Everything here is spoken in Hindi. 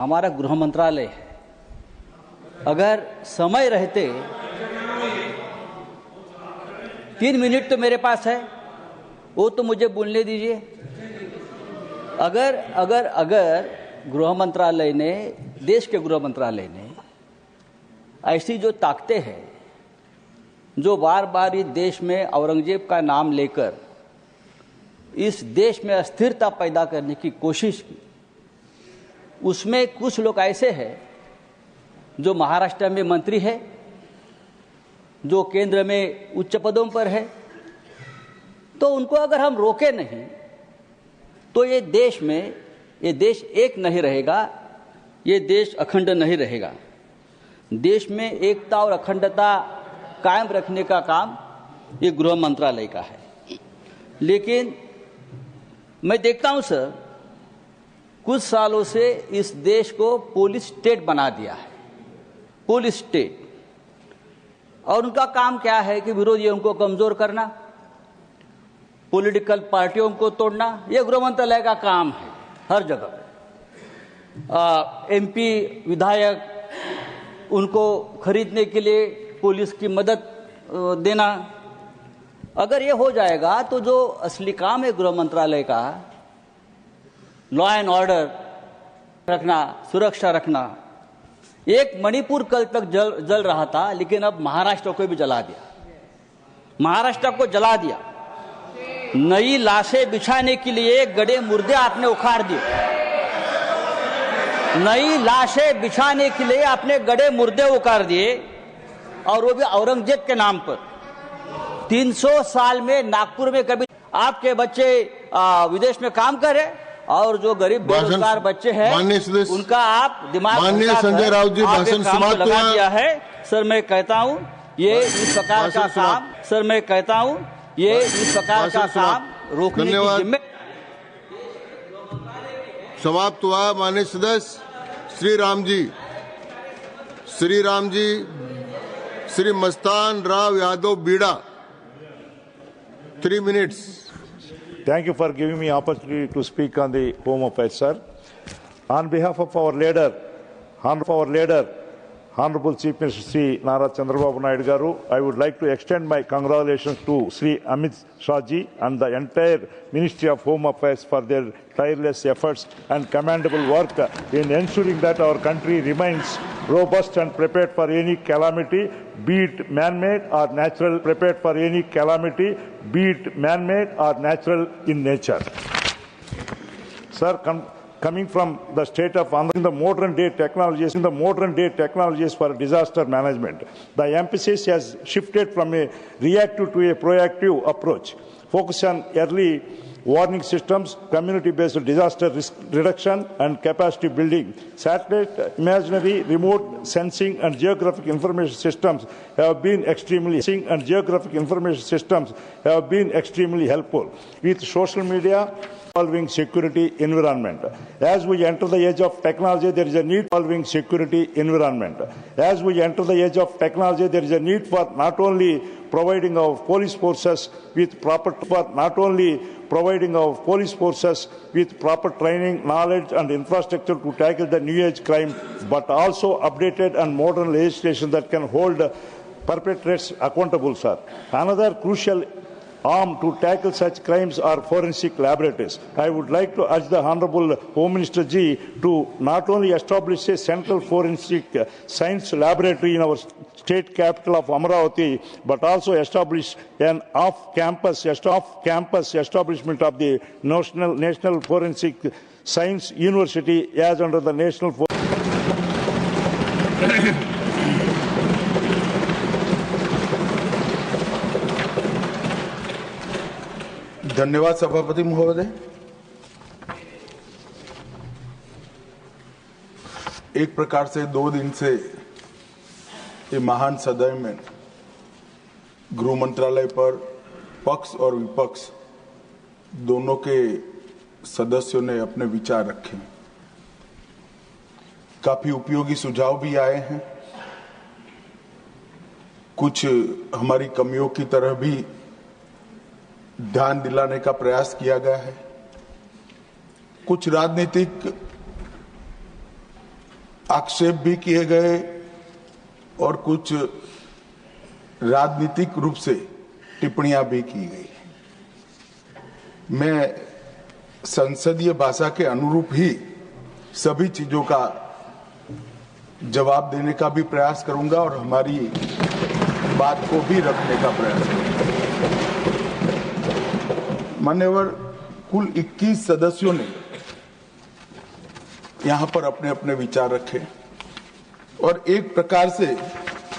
हमारा गृह मंत्रालय है। अगर समय रहते 3 मिनट तो मेरे पास है, वो तो मुझे बोलने दीजिए। अगर गृह मंत्रालय ने, देश के गृह मंत्रालय ने ऐसी जो ताकतें हैं, जो बार बार इस देश में औरंगजेब का नाम लेकर इस देश में अस्थिरता पैदा करने की कोशिश की, उसमें कुछ लोग ऐसे हैं जो महाराष्ट्र में मंत्री है, जो केंद्र में उच्च पदों पर है, तो उनको अगर हम रोके नहीं तो ये देश एक नहीं रहेगा, ये देश अखंड नहीं रहेगा। देश में एकता और अखंडता कायम रखने का काम ये गृह मंत्रालय का है। लेकिन मैं देखता हूं सर, कुछ सालों से इस देश को पुलिस स्टेट बना दिया है, पुलिस स्टेट। और उनका काम क्या है कि विरोधियों को कमजोर करना, पॉलिटिकल पार्टियों को तोड़ना, यह गृह मंत्रालय का काम है हर जगह। एमपी विधायक, उनको खरीदने के लिए पुलिस की मदद देना। अगर ये हो जाएगा तो जो असली काम है गृह मंत्रालय का, लॉ एंड ऑर्डर रखना, सुरक्षा रखना, एक मणिपुर कल तक जल रहा था, लेकिन अब महाराष्ट्र को भी जला दिया, महाराष्ट्र को जला दिया। नई लाशें बिछाने के लिए गड़े मुर्दे आपने उखाड़ दिए, नई लाशें बिछाने के लिए आपने गड़े मुर्दे उखाड़ दिए, और वो भी औरंगजेब के नाम पर। 300 साल में नागपुर में कभी आपके बच्चे विदेश में काम करे, और जो गरीब बेरोजगार बच्चे हैं उनका आप दिमाग माननीय संजय राउत जी भाषण समाप्त लगा दिया है। सर मैं कहता हूं ये इस प्रकार का काम, सर मैं कहता हूं ये इस प्रकार का काम रोकने की जिम्मेदारी समाप्त हुआ। माननीय सदस्य श्री राम जी, श्री मस्तान राव यादव बीड़ा, 3 minutes. Thank you for giving me opportunity to speak on the Home Affairs, sir. On behalf of our leader, Honorable Chief Minister Sri Nara Chandrababu Naidu Garu, I would like to extend my congratulations to Sri Amit Shah ji and the entire Ministry of Home Affairs for their tireless efforts and commendable work in ensuring that our country remains robust and prepared for any calamity, be it man-made or natural, prepared for any calamity, be it man-made or natural in nature. Sir, coming from the state of Andhra, in the modern day technologies for disaster management, the emphasis has shifted from a reactive to a proactive approach, focus on early warning systems, community-based disaster risk reduction and capacity building. Satellite, imaginary, remote sensing and geographic information systems have been extremely helpful. With social media, evolving security environment. As we enter the age of technology, there is a need for evolving security environment. As we enter the age of technology, there is a need for not only providing our police forces with proper training, knowledge and infrastructure to tackle the new age crime, but also updated and modern legislation that can hold perpetrators accountable, sir. Another crucial arm to tackle such crimes are forensic laboratories. I would like to urge the Honorable Home Minister Ji to not only establish a central forensic science laboratory in our state capital of Amaravati, but also establish an off-campus establishment of the National Forensic Science University as under the National धन्यवाद सभापति महोदय। एक प्रकार से 2 दिन से ये महान सदन में गृह मंत्रालय पर पक्ष और विपक्ष दोनों के सदस्यों ने अपने विचार रखे। काफी उपयोगी सुझाव भी आए हैं, कुछ हमारी कमियों की तरह भी ध्यान दिलाने का प्रयास किया गया है। कुछ राजनीतिक आक्षेप भी किए गए और कुछ राजनीतिक रूप से टिप्पणियां भी की गई। मैं संसदीय भाषा के अनुरूप ही सभी चीजों का जवाब देने का भी प्रयास करूंगा और हमारी बात को भी रखने का प्रयास करूंगा। मान्यवर, कुल 21 सदस्यों ने यहां पर अपने अपने विचार रखे और एक प्रकार से